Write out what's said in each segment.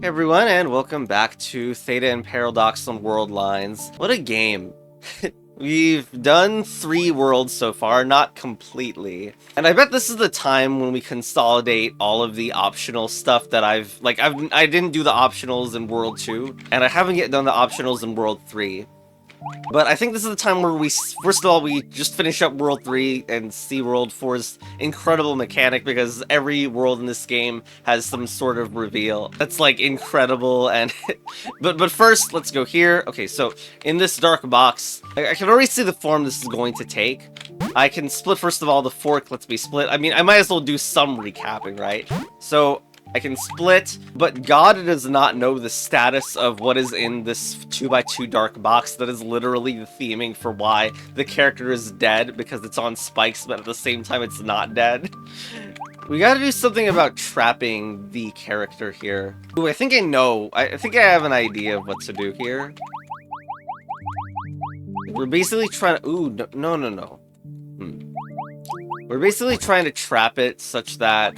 Hey everyone, and welcome back to Theta and Paralldox on Worldlines. What a game. We've done 3 worlds so far, not completely. And I bet this is the time when we consolidate all of the optional stuff that I didn't do the optionals in World 2, and I haven't yet done the optionals in World 3. But I think this is the time where first of all, we just finish up World 3 and see World 4's incredible mechanic, because every world in this game has some sort of reveal that's, like, incredible, and... but first, let's go here. Okay, so, in this dark box, I can already see the form this is going to take. I can split, first of all, the fork lets me split. I mean, I might as well do some recapping, right? So... I can split, but God does not know the status of what is in this 2x2 dark box. That is literally the theming for why the character is dead, because it's on spikes, but at the same time it's not dead. We gotta do something about trapping the character here. Ooh, I think I know. I think I have an idea of what to do here. We're basically trying to... Ooh, no. We're basically trying to trap it such that...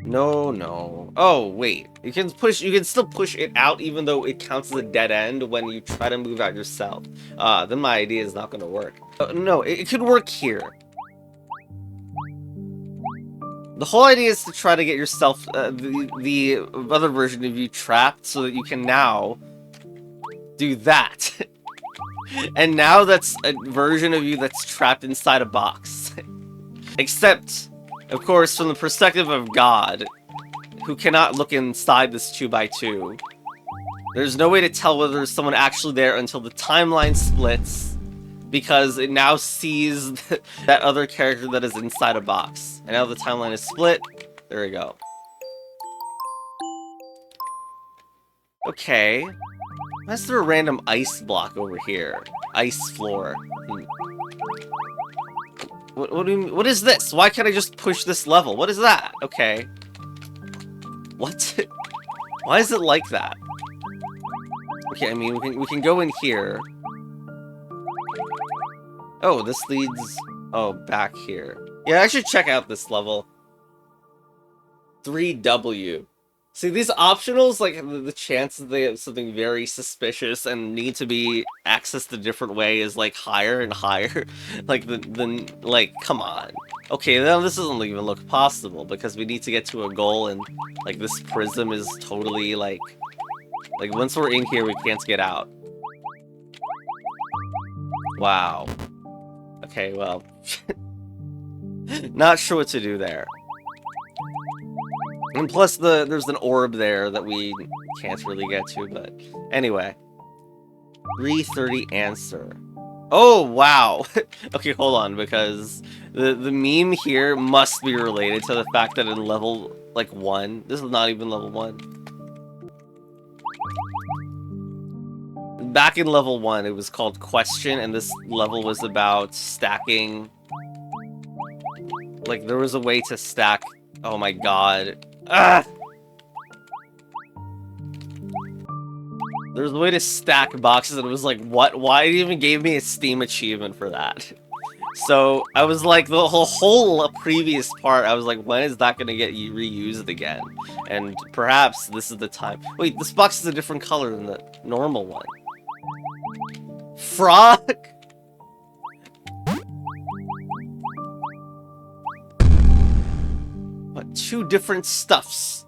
No. Oh, wait. You can still push it out even though it counts as a dead end when you try to move out yourself. Then my idea is not gonna work. No, it could work here. The whole idea is to try to get yourself, the other version of you trapped so that you can now do that. And now that's a version of you that's trapped inside a box. Except... of course, from the perspective of God, who cannot look inside this 2x2, there's no way to tell whether there's someone actually there until the timeline splits, because it now sees that other character that is inside a box. And now the timeline is split. There we go. Okay. Why is there a random ice block over here? Ice floor. What do you mean? What is this? Why can't I just push this level? What is that? Okay. What? Why is it like that? Okay, I mean, we can go in here. Oh, this leads... oh, back here. Yeah, I should check out this level. 3W. See, these optionals, like, the chances they have something very suspicious and need to be accessed a different way is, like, higher and higher. Like, like, come on. Okay, now this doesn't even look possible, because we need to get to a goal, and, like, this prism is totally, like, once we're in here, we can't get out. Wow. Okay, well... not sure what to do there. And plus, there's an orb there that we can't really get to, but... anyway. 330 answer. Oh, wow! Okay, hold on, because the meme here must be related to the fact that in level, like, 1... this is not even level 1. Back in level 1, it was called Question, and this level was about stacking... like, there was a way to stack... oh my god. Ah! There's a way to stack boxes, and it was like, what? Why it even gave me a Steam achievement for that? So, I was like, the whole previous part, I was like, when is that gonna get reused again? And perhaps this is the time. Wait, this box is a different color than the normal one. Frog? What, 2 different stuffs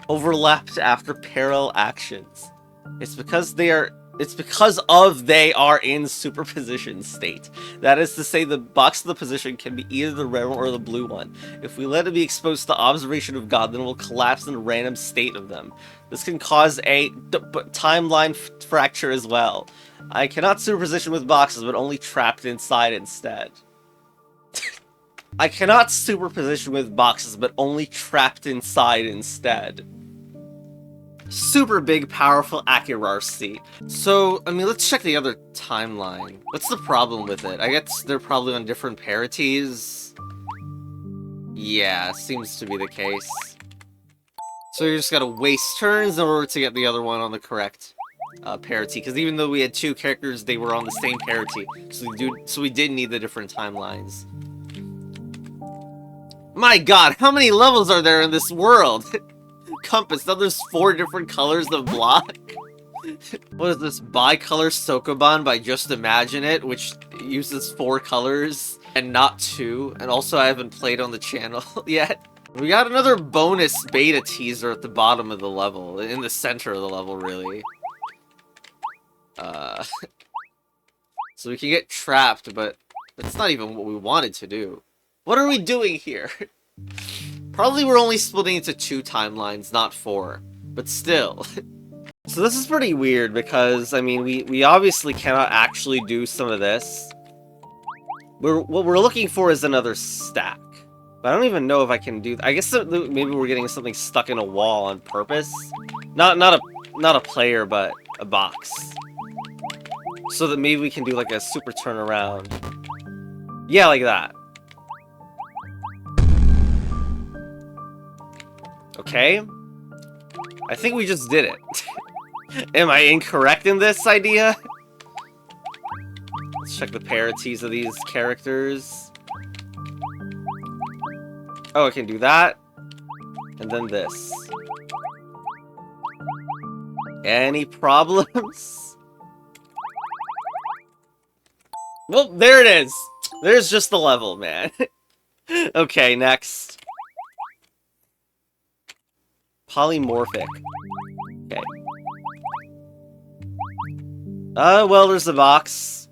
overlapped after parallel actions. It's because they are in superposition state. That is to say, the box of the position can be either the red one or the blue one. If we let it be exposed to observation of God, then it will collapse in a random state of them. This can cause a timeline fracture as well. I cannot superposition with boxes, but only trapped inside instead. I cannot superposition with boxes, but only trapped inside instead. Super big, powerful accuracy. So, I mean, let's check the other timeline. What's the problem with it? I guess they're probably on different parities. Yeah, seems to be the case. So you just gotta waste turns in order to get the other one on the correct parity. Because even though we had 2 characters, they were on the same parity. So we did need the different timelines. My god, how many levels are there in this world? Compass, now there's 4 different colors of block. What is this? Bicolor Sokoban by Just Imagine It, which uses 4 colors and not 2. And also I haven't played on the channel yet. We got another bonus beta teaser at the bottom of the level, in the center of the level, really. So we can get trapped, but that's not even what we wanted to do. What are we doing here? Probably we're only splitting into 2 timelines, not 4. But still. So this is pretty weird because, I mean, we obviously cannot actually do some of this. What we're looking for is another stack. But I don't even know if I can do... I guess maybe we're getting something stuck in a wall on purpose. Not a player, but a box. So that maybe we can do like a super turnaround. Yeah, like that. Okay. I think we just did it. Am I incorrect in this idea? Let's check the parities of these characters. Oh, I can do that. And then this. Any problems? Well, there it is. There's just the level, man. Okay, next. Polymorphic. Okay. Well, there's the box.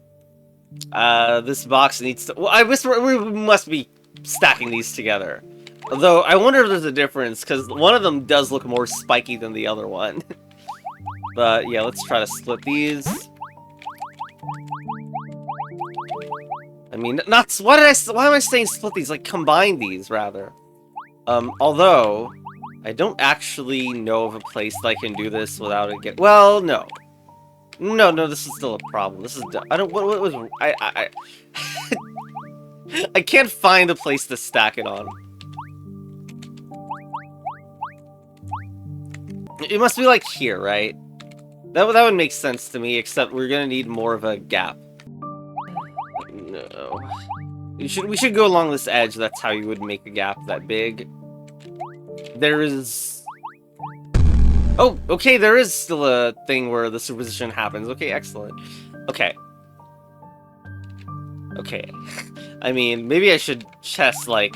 This box needs to... Well, I guess we must be stacking these together. Although, I wonder if there's a difference, because one of them does look more spiky than the other one. But, yeah, let's try to split these. I mean, not... Why am I saying split these? Like, combine these, rather. Although... I don't actually know of a place that I can do this without it getting... Well, no. No, this is still a problem. This is... I don't... What was... I can't find a place to stack it on. It must be like here, right? That would make sense to me, except we're gonna need more of a gap. No. We should go along this edge. That's how you would make a gap that big. There is... Oh, okay, there is still a thing where the superposition happens. Okay, excellent. Okay. Okay. I mean, maybe I should test, like...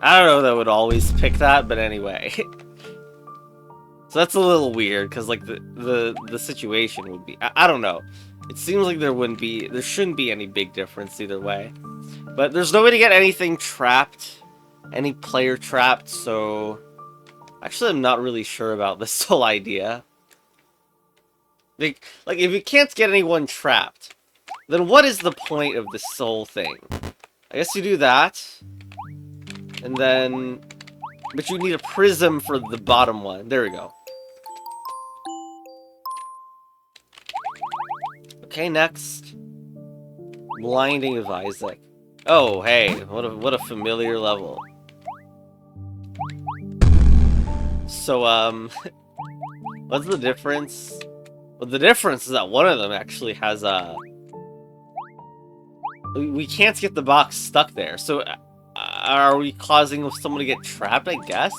I don't know that would always pick that, but anyway. So that's a little weird, because, like, the situation would be... I don't know. It seems like there shouldn't be any big difference either way. But there's no way to get anything trapped. Any player trapped, so... Actually, I'm not really sure about this whole idea. Like, if you can't get anyone trapped, then what is the point of this whole thing? I guess you do that. And then... But you need a prism for the bottom one. There we go. Okay, next. Blinding of Isaac. Oh, hey, what a familiar level. So, what's the difference? Well, the difference is that one of them actually has a... We can't get the box stuck there, so are we causing someone to get trapped, I guess?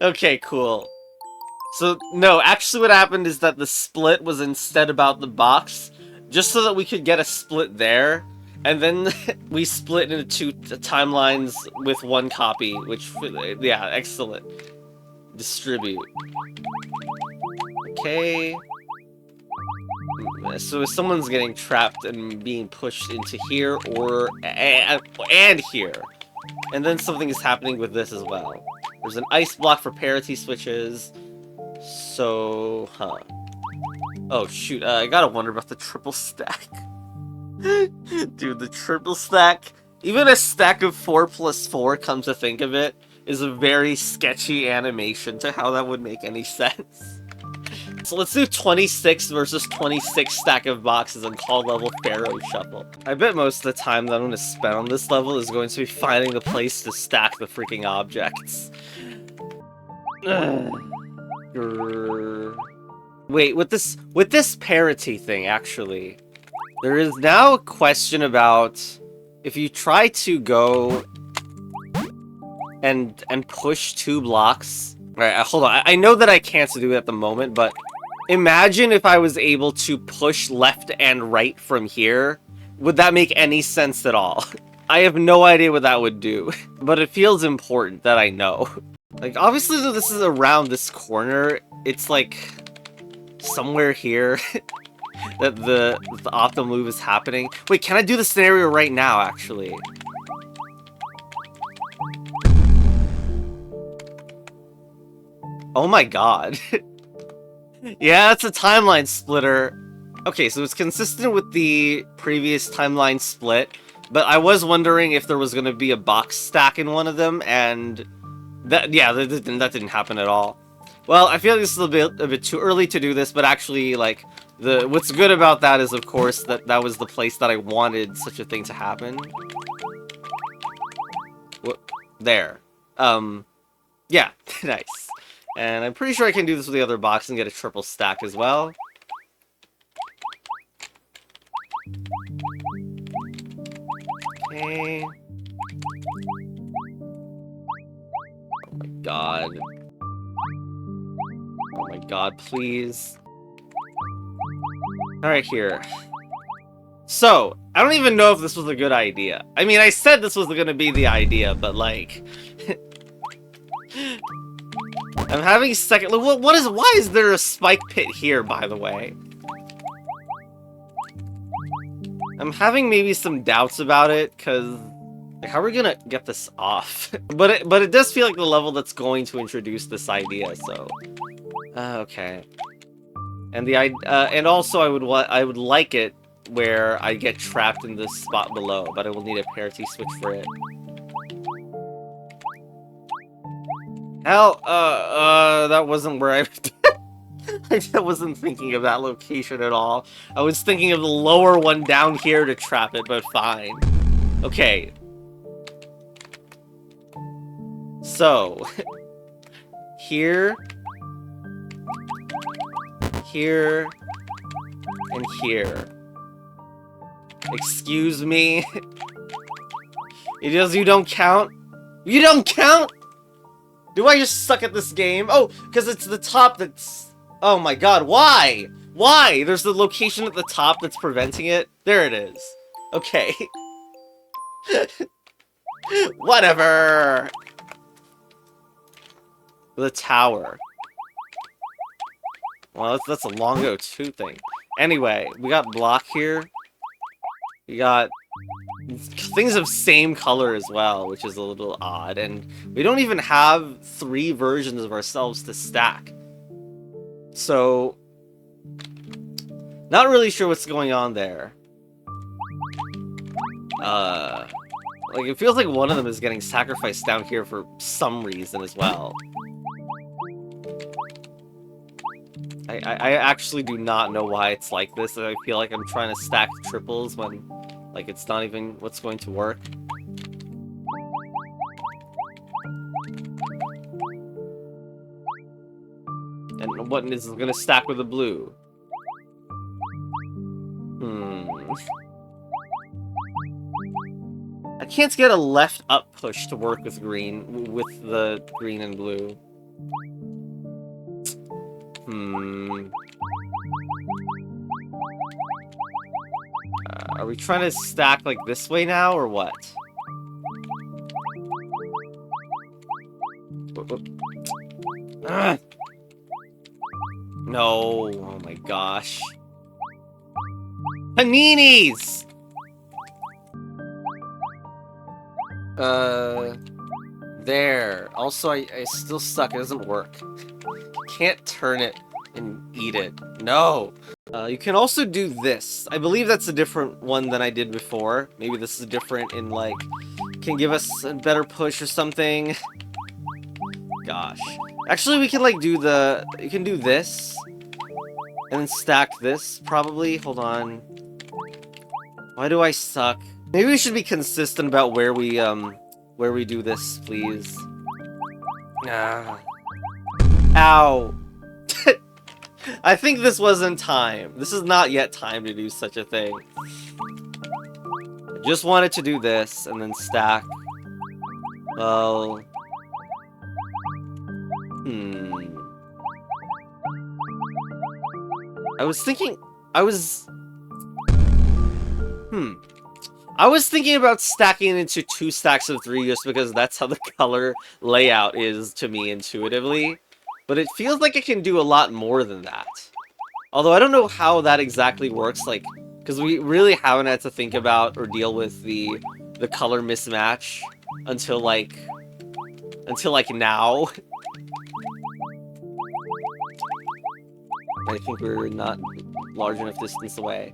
Okay, cool. So, no, actually what happened is that the split was instead about the box, just so that we could get a split there, and then we split into 2 timelines with 1 copy, which, yeah, excellent. Distribute. Okay. So if someone's getting trapped and being pushed into here, or... and here. And then something is happening with this as well. There's an ice block for parity switches. So, oh, shoot. I gotta wonder about the triple stack. Dude, the triple stack. Even a stack of 4 plus 4, come to think of it, is a very sketchy animation to how that would make any sense. So let's do 26 versus 26 stack of boxes and call level Pharaoh Shuffle. I bet most of the time that I'm going to spend on this level is going to be finding the place to stack the freaking objects. Wait, with this parity thing, actually, there is now a question about if you try to go and push 2 blocks. Alright, hold on. I know that I can't do it at the moment, but imagine if I was able to push left and right from here. Would that make any sense at all? I have no idea what that would do, but it feels important that I know. Like, obviously, though this is around this corner, it's like somewhere here that the optimal move is happening. Wait, can I do the scenario right now, actually? Oh my god. Yeah, it's a timeline splitter. Okay, so it's consistent with the previous timeline split, but I was wondering if there was going to be a box stack in one of them, and that didn't happen at all. Well, I feel like this is a bit too early to do this, but actually, like, what's good about that is, of course, that was the place that I wanted such a thing to happen. There. Yeah, nice. And I'm pretty sure I can do this with the other box and get a triple stack as well. Okay. Oh my god. Oh my god, please. Alright, here. So, I don't even know if this was a good idea. I mean, I said this was gonna be the idea, but like... I'm having second... Why is there a spike pit here, by the way? I'm having maybe some doubts about it, because... Like, how are we gonna get this off? but it does feel like the level that's going to introduce this idea, so... okay. And and also I would like it where I get trapped in this spot below, but I will need a parity switch for it. Hell, that wasn't where I wasn't thinking of that location at all. I was thinking of the lower one down here to trap it, but fine. Okay. So, here, here, and here. Excuse me? You don't count? You don't count? Do I just suck at this game? Oh, because it's the top that's... Oh my god, why? Why? There's the location at the top that's preventing it? There it is. Okay. Whatever. The tower. Well, that's a long O2 thing. Anyway, we got block here. We got things of same color as well, which is a little odd. And we don't even have 3 versions of ourselves to stack. So, not really sure what's going on there. Like, it feels like one of them is getting sacrificed down here for some reason as well. I actually do not know why it's like this. I feel like I'm trying to stack triples when, like, it's not even what's going to work. And what is going to stack with the blue? I can't get a left up push to work with green, with the green and blue. Are we trying to stack like this way now, or what? No, oh my gosh. Paninis! There. Also, I still suck. It doesn't work. Can't turn it and eat it. No! You can also do this. I believe that's a different one than I did before. Maybe this is different in, like, can give us a better push or something. Gosh. Actually, we can, like, you can do this. And then stack this, probably. Hold on. Why do I suck? Maybe we should be consistent about where we do this, please. Ah. Ow. I think this wasn't time. This is not yet time to do such a thing. I just wanted to do this, and then stack. Well... I was thinking about stacking it into 2 stacks of 3 just because that's how the color layout is to me intuitively. But it feels like it can do a lot more than that. Although I don't know how that exactly works, like, because we really haven't had to think about or deal with the color mismatch until like now. I think we're not large enough distance away.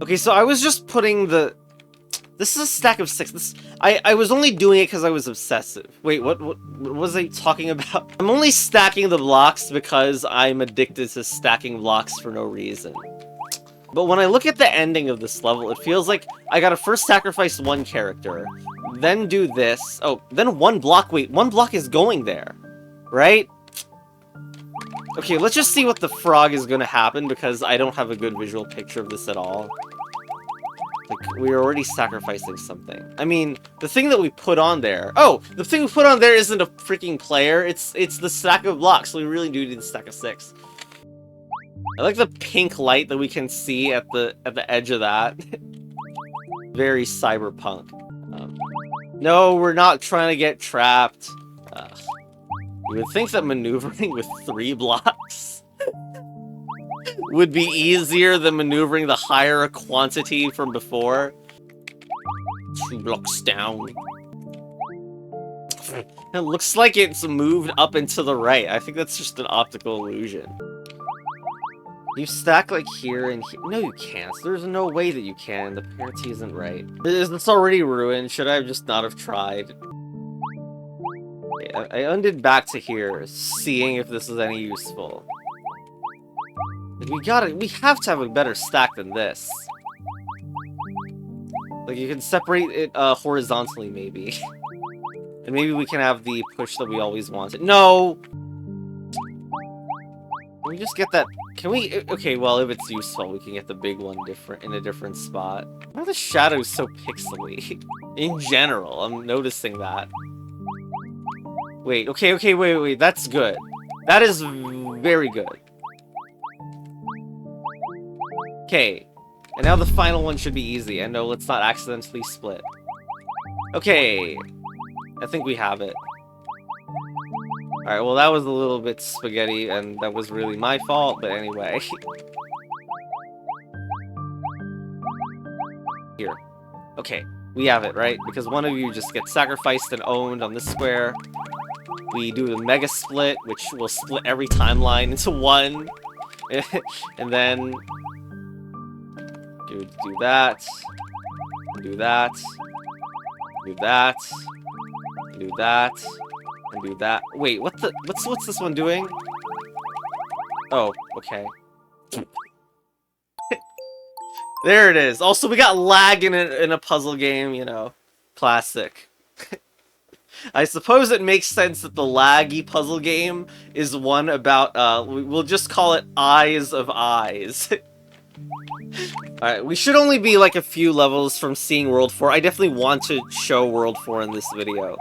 Okay, so I was just putting the... This is a stack of 6. I was only doing it because I was obsessive. Wait, what was I talking about? I'm only stacking the blocks because I'm addicted to stacking blocks for no reason. But when I look at the ending of this level, it feels like I gotta first sacrifice 1 character, then do this. Oh, then 1 block. Wait, 1 block is going there, right? Okay, let's just see what the frog is gonna happen because I don't have a good visual picture of this at all. Like, we're already sacrificing something. I mean, the thing that we put on there... Oh! The thing we put on there isn't a freaking player, it's the stack of blocks, so we really do need the stack of 6. I like the pink light that we can see at the edge of that. Very cyberpunk. No, we're not trying to get trapped. You would think that maneuvering with 3 blocks would be easier than maneuvering the higher quantity from before. 2 blocks down. It looks like it's moved up and to the right. I think that's just an optical illusion. You stack like here and here. No, you can't. There's no way that you can. The parity isn't right. Is this already ruined? Should I have just not have tried? Okay, I undid back to here, seeing if this is any useful. Like, we have to have a better stack than this. Like, you can separate it horizontally, maybe. And maybe we can have the push that we always wanted. No! Can we just get that? Can we? Okay, well, if it's useful, we can get the big one in a different spot. Why are the shadows so pixely? In general, I'm noticing that. Wait, okay, wait, that's good. That is very good. Okay, and now the final one should be easy. And no, let's not accidentally split. Okay, I think we have it. Alright, well that was a little bit spaghetti, and that was really my fault, but anyway. Here. Okay, we have it, right? Because one of you just gets sacrificed and owned on this square. We do the mega split, which will split every timeline into 1. And then... do that. Do that. Do that. Do that. And do that. Wait, what's this one doing? Oh, okay. There it is. Also, we got lag in a puzzle game, you know. Classic. I suppose it makes sense that the laggy puzzle game is one about, we'll just call it Eyes of Eyes. Alright, we should only be like a few levels from seeing World 4. I definitely want to show World 4 in this video.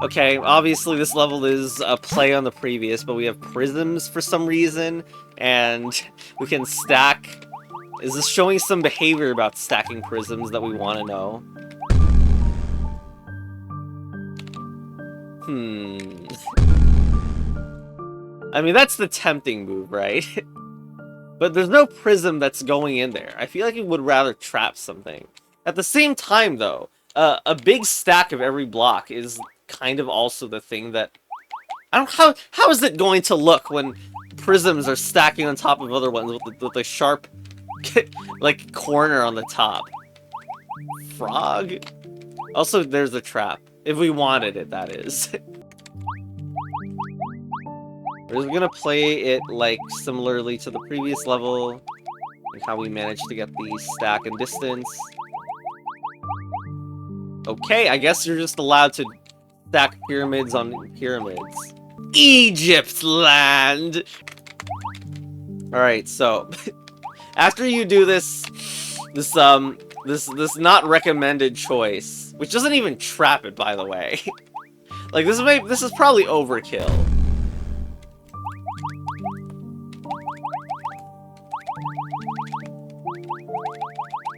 Okay, obviously this level is a play on the previous, but we have prisms for some reason, and we can stack... Is this showing some behavior about stacking prisms that we want to know? I mean, that's the tempting move, right? But there's no prism that's going in there. I feel like it would rather trap something. At the same time, though, a big stack of every block is kind of also the thing that... I don't... How is it going to look when prisms are stacking on top of other ones with a sharp, like, corner on the top? Frog? Also, there's a trap. If we wanted it, that is. We're just gonna play it, like, similarly to the previous level, and how we managed to get the stack and distance. Okay, I guess you're just allowed to stack pyramids on pyramids. Egypt land! Alright, so... after you do this not recommended choice, which doesn't even trap it, by the way. Like, this is probably overkill.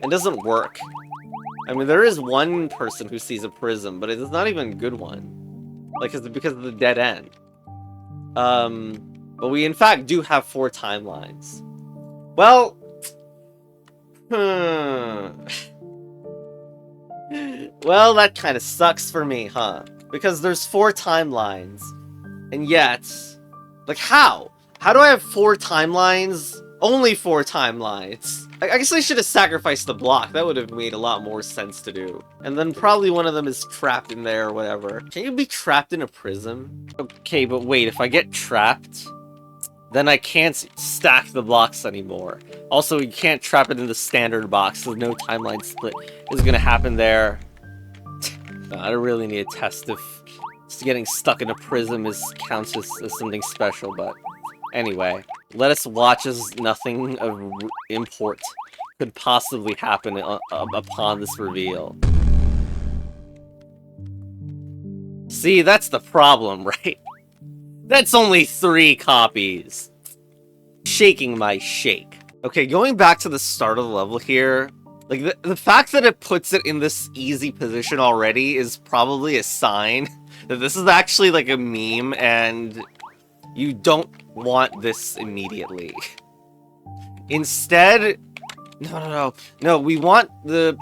It doesn't work. I mean, there is one person who sees a prism, but it is not even a good one. Like, because of the dead end. But we in fact do have 4 timelines. Well... well, that kind of sucks for me, huh? Because there's 4 timelines. And yet... like, how? How do I have 4 timelines? Only 4 timelines. I guess I should have sacrificed the block. That would have made a lot more sense to do. And then probably one of them is trapped in there or whatever. Can you be trapped in a prism? Okay, but wait, if I get trapped, then I can't stack the blocks anymore. Also, you can't trap it in the standard box, so no timeline split is gonna happen there. I don't really need to test if just getting stuck in a prism counts as something special, but anyway. Let us watch as nothing of import could possibly happen upon this reveal. See, that's the problem, right? That's only 3 copies. Shaking my shake. Okay, going back to the start of the level here, like, the fact that it puts it in this easy position already is probably a sign that this is actually like a meme and you don't want this immediately. Instead, no, we want the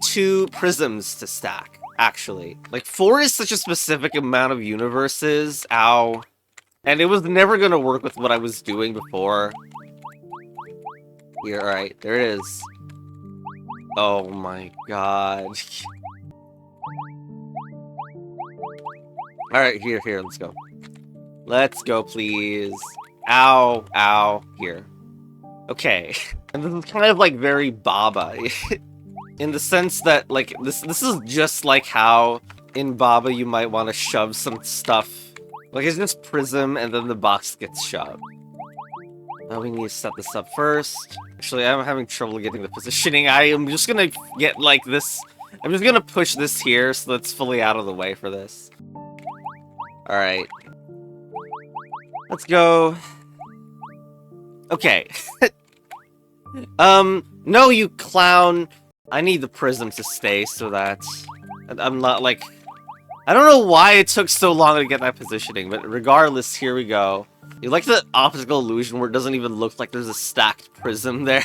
2 prisms to stack, actually. Like, 4 is such a specific amount of universes, ow. And it was never gonna work with what I was doing before. Here, alright, there it is. Oh my god. Alright, here, let's go. Let's go, please. Ow, ow, here. Okay. And this is kind of like very Baba. In the sense that, like, this is just like how in Baba you might want to shove some stuff. Like, it's just Prism and then the box gets shoved. Now we need to set this up first. Actually, I'm having trouble getting the positioning. I am just gonna get, like, this. I'm just gonna push this here so that's fully out of the way for this. Alright. Let's go. Okay. No, you clown. I need the prism to stay so that I'm not, like... I don't know why it took so long to get that positioning, but regardless, here we go. You like the optical illusion where it doesn't even look like there's a stacked prism there?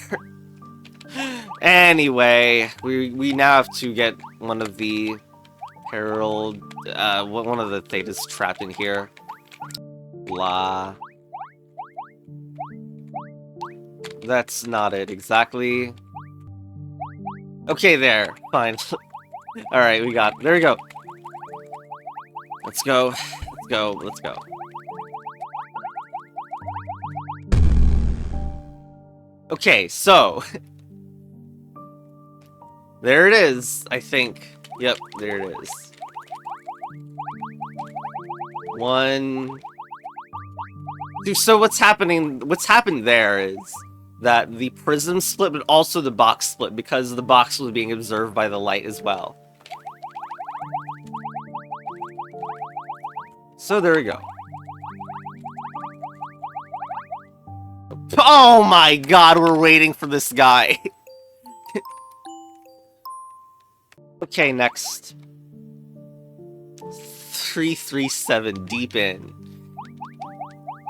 Anyway, we now have to get one of the Herald... one of the Thetas trapped in here. Blah. That's not it, exactly. Okay, there. Fine. Alright, we got... There we go. Let's go. Let's go. Let's go. Okay, so... there it is, I think. Yep, there it is. 1... Dude, so what's happened there is that the prism split, but also the box split, because the box was being observed by the light as well. So there we go. Oh my god, we're waiting for this guy. Okay, next. 337 deep in.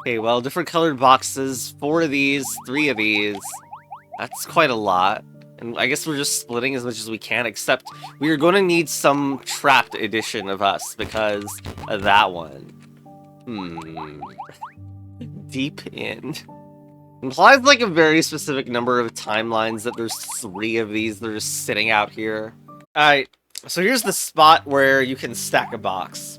Okay, well, different colored boxes, 4 of these, 3 of these. That's quite a lot. And I guess we're just splitting as much as we can, except we are going to need some trapped edition of us because of that one. Deep in. Implies like a very specific number of timelines that there's 3 of these that are just sitting out here. Alright, So here's the spot where you can stack a box.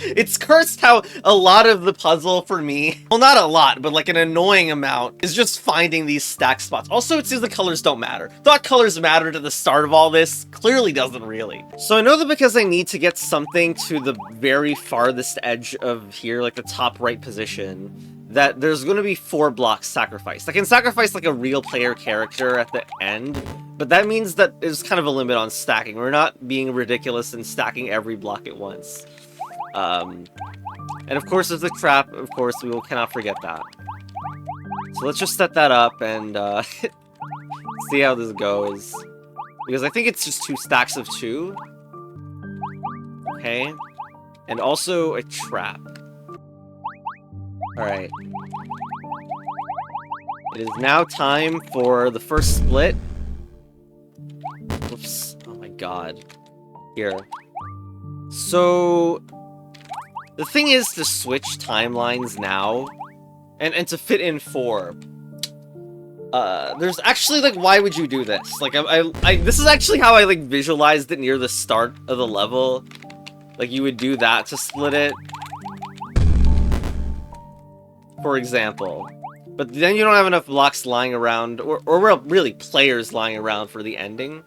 It's cursed how a lot of the puzzle for me, well, not a lot, but like an annoying amount, is just finding these stack spots. Also, it seems the colors don't matter. Thought colors mattered at the start of all this, clearly doesn't really. So I know that because I need to get something to the very farthest edge of here, like the top right position, that there's going to be 4 blocks sacrificed. I can sacrifice like a real player character at the end, but that means that there's kind of a limit on stacking. We're not being ridiculous and stacking every block at once. And of course there's the trap, of course, cannot forget that. So let's just set that up and see how this goes. Because I think it's just 2 stacks of 2. Okay. And also a trap. Alright. It is now time for the first split. Whoops. Oh my god. Here. So the thing is to switch timelines now, and to fit in 4. There's actually, like, why would you do this? Like, this is actually how I, like, visualized it near the start of the level. Like, you would do that to split it, for example. But then you don't have enough blocks lying around, or really players lying around for the ending.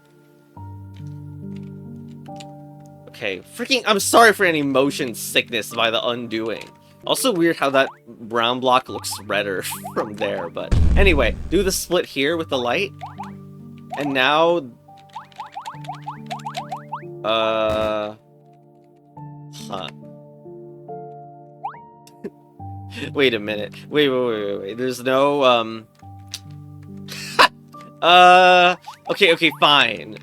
Okay, freaking, I'm sorry for any motion sickness by the undoing. Also weird how that brown block looks redder from there, but anyway, do the split here with the light. And now, wait a minute. Wait. There's no, okay, fine.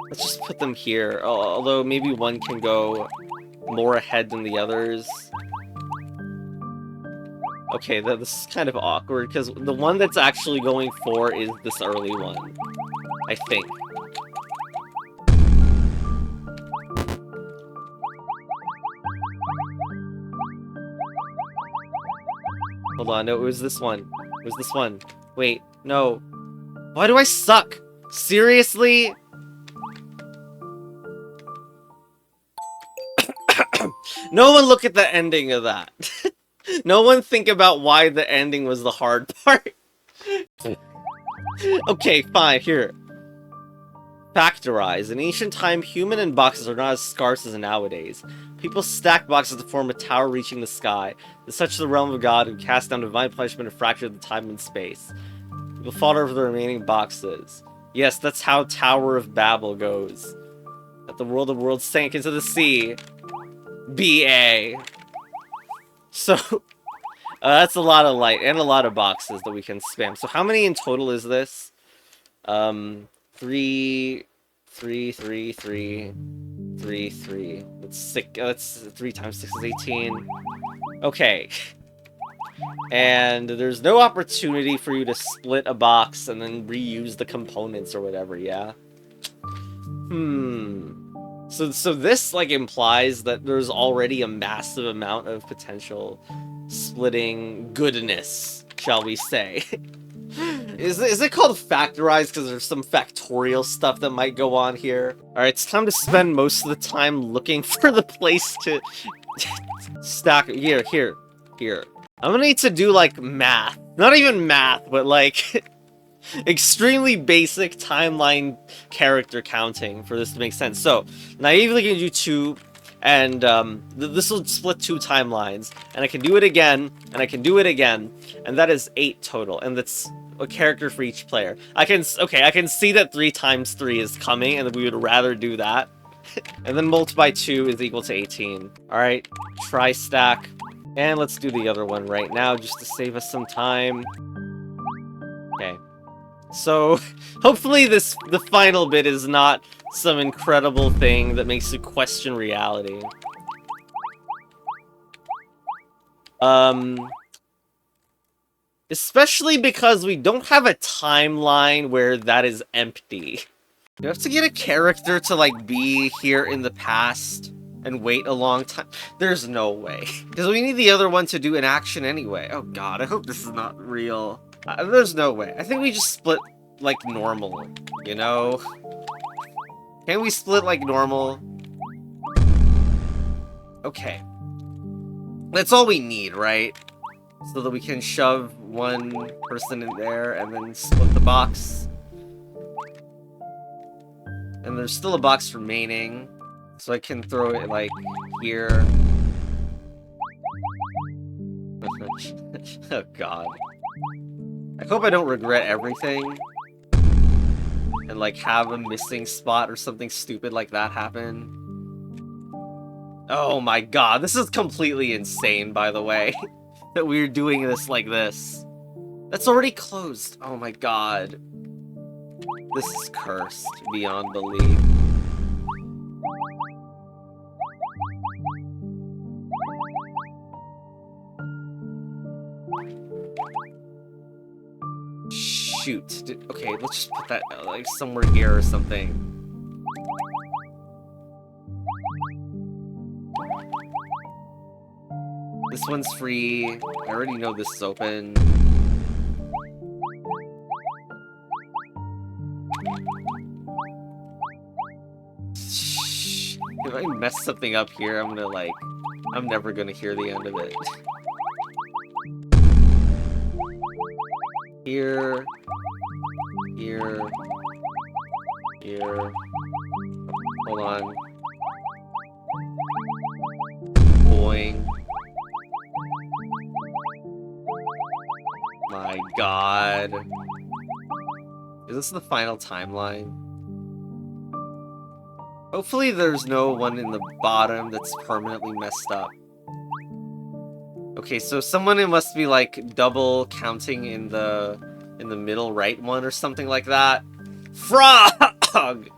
Let's just put them here, although maybe one can go more ahead than the others. Okay, this is kind of awkward, because the one that's actually going 4 is this early one, I think. Hold on, no, it was this one. It was this one. Wait, no. Why do I suck? Seriously? No one look at the ending of that. No one think about why the ending was the hard part. Okay, fine, here. Factorize. In ancient time, human and boxes are not as scarce as nowadays. People stacked boxes to form a tower reaching the sky. It's such the realm of God who cast down divine punishment and fractured the time and space. People fought over the remaining boxes. Yes, that's how Tower of Babel goes. That the world of worlds sank into the sea. BA. So, that's a lot of light and a lot of boxes that we can spam. So how many in total is this? 3, 3, 3, 3, 3, 3. That's 6. That's 3 times 6 is 18. Okay. And there's no opportunity for you to split a box and then reuse the components or whatever, yeah? So this, like, implies that there's already a massive amount of potential splitting goodness, shall we say. Is it called factorize because there's some factorial stuff that might go on here? Alright, it's time to spend most of the time looking for the place to stack. Here. I'm gonna need to do, like, math. Not even math, but, like, extremely basic timeline character counting for this to make sense. So, naively can do 2, and this will split 2 timelines, and I can do it again, and I can do it again, and that is 8 total, and that's a character for each player. I can see that 3 times 3 is coming, and we would rather do that. And then multiply 2 is equal to 18. Alright, try stack. And let's do the other one right now, just to save us some time. Okay. So, hopefully the final bit is not some incredible thing that makes you question reality. Especially because we don't have a timeline where that is empty. You have to get a character to, like, be here in the past and wait a long time. There's no way. Because we need the other one to do an action anyway. Oh god, I hope this is not real. There's no way. I think we just split, like, normal, you know? Can we split like normal? Okay. That's all we need, right? So that we can shove one person in there and then split the box. And there's still a box remaining. So I can throw it like here. Oh god. I hope I don't regret everything. And like have a missing spot or something stupid like that happen. Oh my god, this is completely insane, by the way. That we're doing this like this. That's already closed. Oh my god. This is cursed beyond belief. Shoot. Okay, let's just put that like somewhere here or something. This one's free. I already know this is open. Shh. If I mess something up here, I'm never gonna hear the end of it. Here. Here. Here. Hold on. Boing. My god. Is this the final timeline? Hopefully there's no one in the bottom that's permanently messed up. Okay, so someone must be like double counting in the middle right one or something like that. Frog!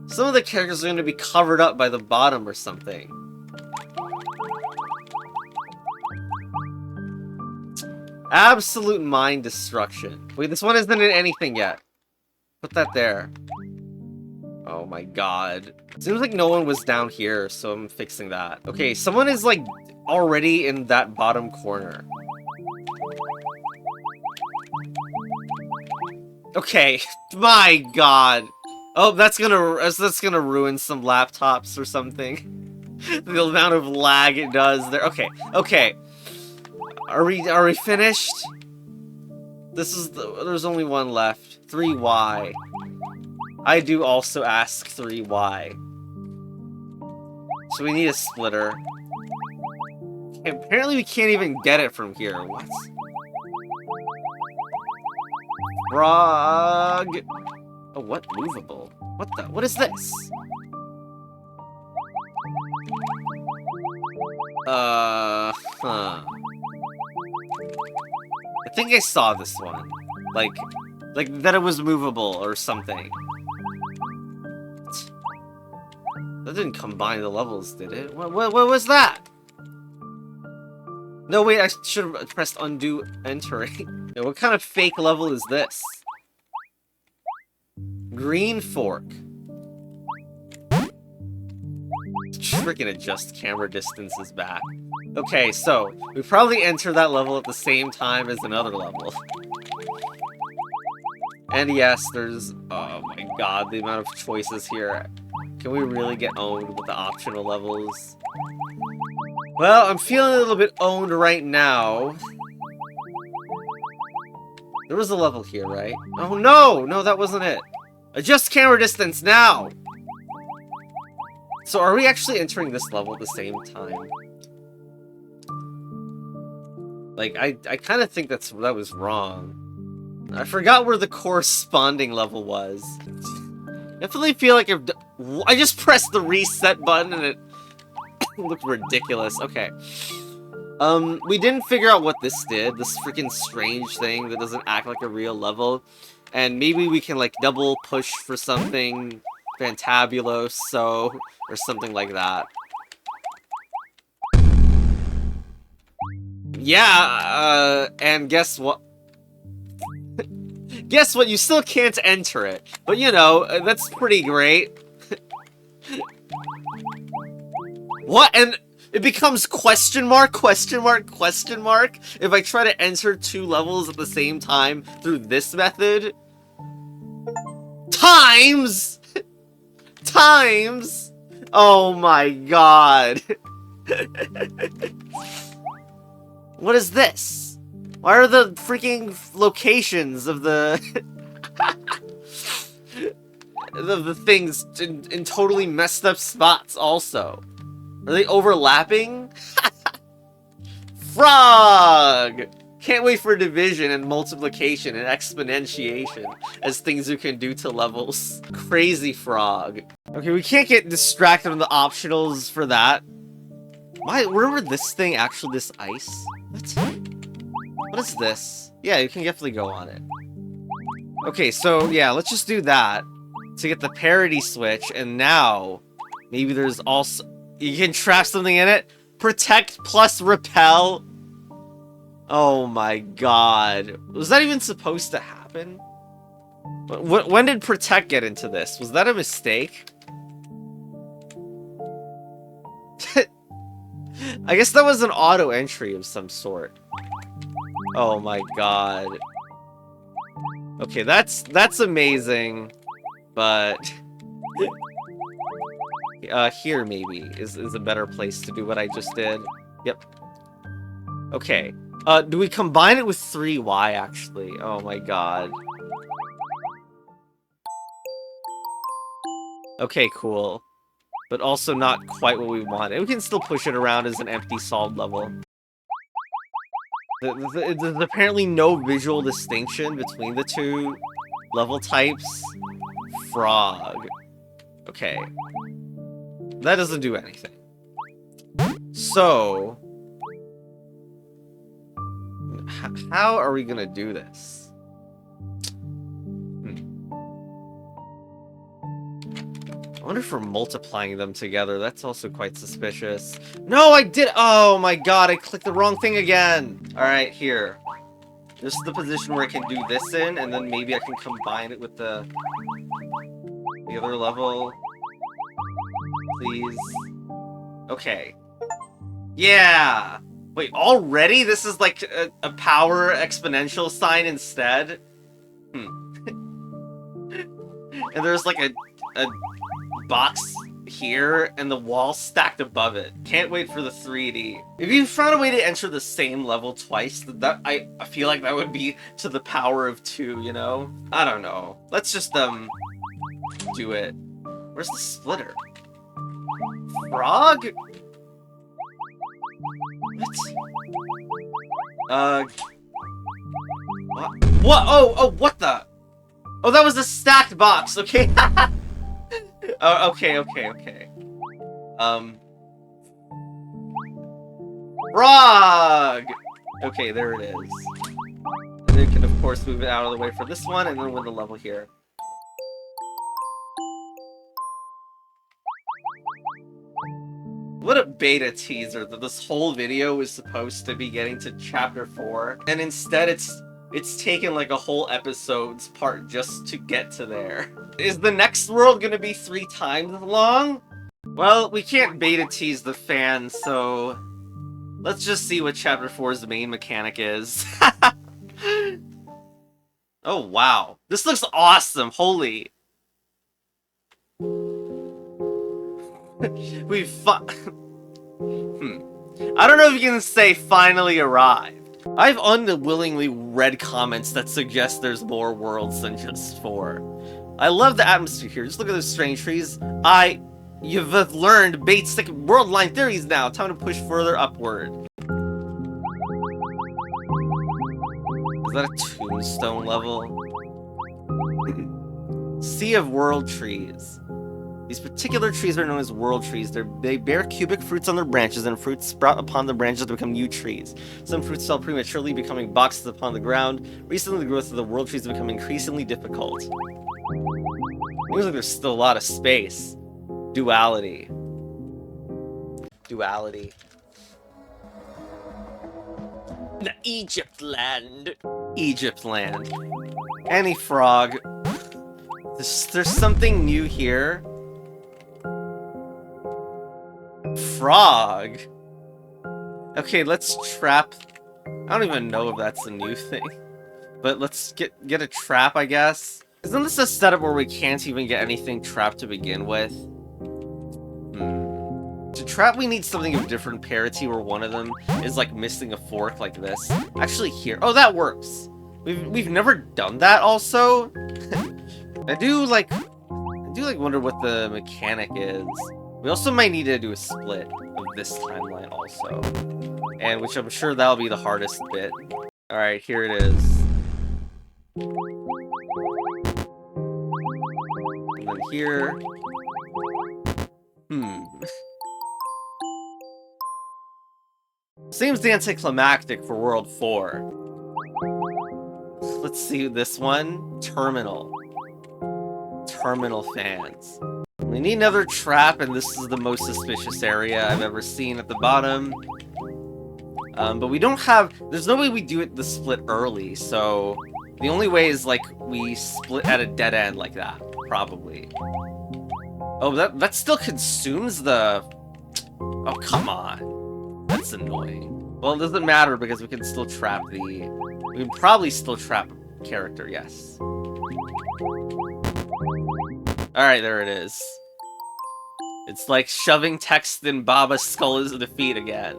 Some of the characters are going to be covered up by the bottom or something. Absolute mind destruction. Wait, this one isn't in anything yet. Put that there. Oh my god. Seems like no one was down here, so I'm fixing that. Okay, someone is like already in that bottom corner. Okay, my god. Oh, that's gonna ruin some laptops or something. The amount of lag it does there. Okay, okay. Are we finished? There's only one left. 3Y. I do also ask 3Y. So we need a splitter. Okay, apparently we can't even get it from here. What? Frog. Oh, what? Movable. What is this? Huh. I think I saw this one. Like that it was movable or something. That didn't combine the levels, did it? What was that? No, wait, I should have pressed undo entering. Yeah, what kind of fake level is this? Green fork. Freaking adjust camera distance is back. Okay, so we probably enter that level at the same time as another level. And yes, there's... oh my god, the amount of choices here. Can we really get owned with the optional levels? Well, I'm feeling a little bit owned right now. There was a level here, right? Oh no! No, that wasn't it. Adjust camera distance now! So are we actually entering this level at the same time? Like, I kind of think that was wrong. I forgot where the corresponding level was. Definitely feel like I just pressed the reset button and it looked ridiculous. Okay. We didn't figure out what this did. This freaking strange thing that doesn't act like a real level. And maybe we can, like, double push for something fantabuloso or something like that. Yeah, and guess what? Guess what? You still can't enter it. But, you know, that's pretty great. What? And it becomes question mark, question mark, question mark if I try to enter 2 levels at the same time through this method? Times! times? Oh my god. What is this? Why are the freaking locations of the the things in totally messed up spots also? Are they overlapping? Frog! Can't wait for division and multiplication and exponentiation as things you can do to levels. Crazy frog. Okay, we can't get distracted on the optionals for that. Why? Remember this thing actually this ice? What? What is this? Yeah, you can definitely go on it. Okay, so yeah, let's just do that to get the parity switch, and now maybe there's also you can trap something in it. Protect plus repel. Oh my god. Was that even supposed to happen? When did Protect get into this? Was that a mistake? I guess that was an auto entry of some sort. Oh my god. Okay, that's amazing. But here maybe is a better place to do what I just did. Yep. Okay. Do we combine it with 3y, actually? Oh my god. Okay, cool. But also not quite what we wanted. We can still push it around as an empty solved level. There's apparently no visual distinction between the two level types. Frog. Okay. That doesn't do anything. So... how are we gonna do this? I wonder if we're multiplying them together. That's also quite suspicious. No, I did. Oh my god, I clicked the wrong thing again. All right, here. This is the position where I can do this in, and then maybe I can combine it with the other level. Please. Okay. Yeah. Wait, already? This is like a power exponential sign instead? And there's like a box here and the wall stacked above it. Can't wait for the 3D. If you found a way to enter the same level twice, I feel like that would be to the power of 2, you know? I don't know. Let's just do it. Where's the splitter? Frog? What? What? Oh, what the? Oh, that was a stacked box, okay. Oh, okay. Frog! Okay, there it is. And then you can, of course, move it out of the way for this one, and then win the level here. What a beta teaser that this whole video was supposed to be getting to chapter 4, and instead it's taken like a whole episode's part just to get to there. Is the next world gonna be 3 times as long? Well, we can't beta tease the fans, so let's just see what chapter 4's main mechanic is. Oh wow, this looks awesome, holy. I don't know if you can say finally arrived. I've unwillingly read comments that suggest there's more worlds than just 4. I love the atmosphere here. Just look at those strange trees. You've learned basic world line theories now. Time to push further upward. Is that a tombstone level? Sea of world trees. These particular trees are known as world trees. They bear cubic fruits on their branches, and fruits sprout upon the branches to become new trees. Some fruits fell prematurely, becoming boxes upon the ground. Recently, the growth of the world trees has become increasingly difficult. Seems like there's still a lot of space. Duality. The Egypt land. Any frog. There's something new here. Frog? Okay, let's trap... I don't even know if that's a new thing. But let's get a trap, I guess. Isn't this a setup where we can't even get anything trapped to begin with? To trap, we need something of different parity, where one of them is like missing a fork like this. Actually, here. Oh, that works. We've never done that. Also, I do like wonder what the mechanic is. We also might need to do a split of this timeline also, and which I'm sure that'll be the hardest bit. All right, here it is. And then here. Seems anticlimactic for World 4. Let's see this one. Terminal. Terminal fans. We need another trap, and this is the most suspicious area I've ever seen at the bottom. But we don't have... There's no way we do it the split early, so... The only way is, like, we split at a dead end like that. Probably. Oh, that still consumes the... Oh, come on. That's annoying. Well, it doesn't matter because we can still trap the... We can probably still trap a character, yes. Alright, there it is. It's like shoving text in Baba's skull into defeat again.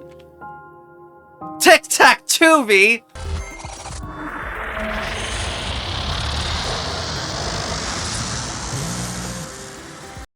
Tic-tac-toe, V!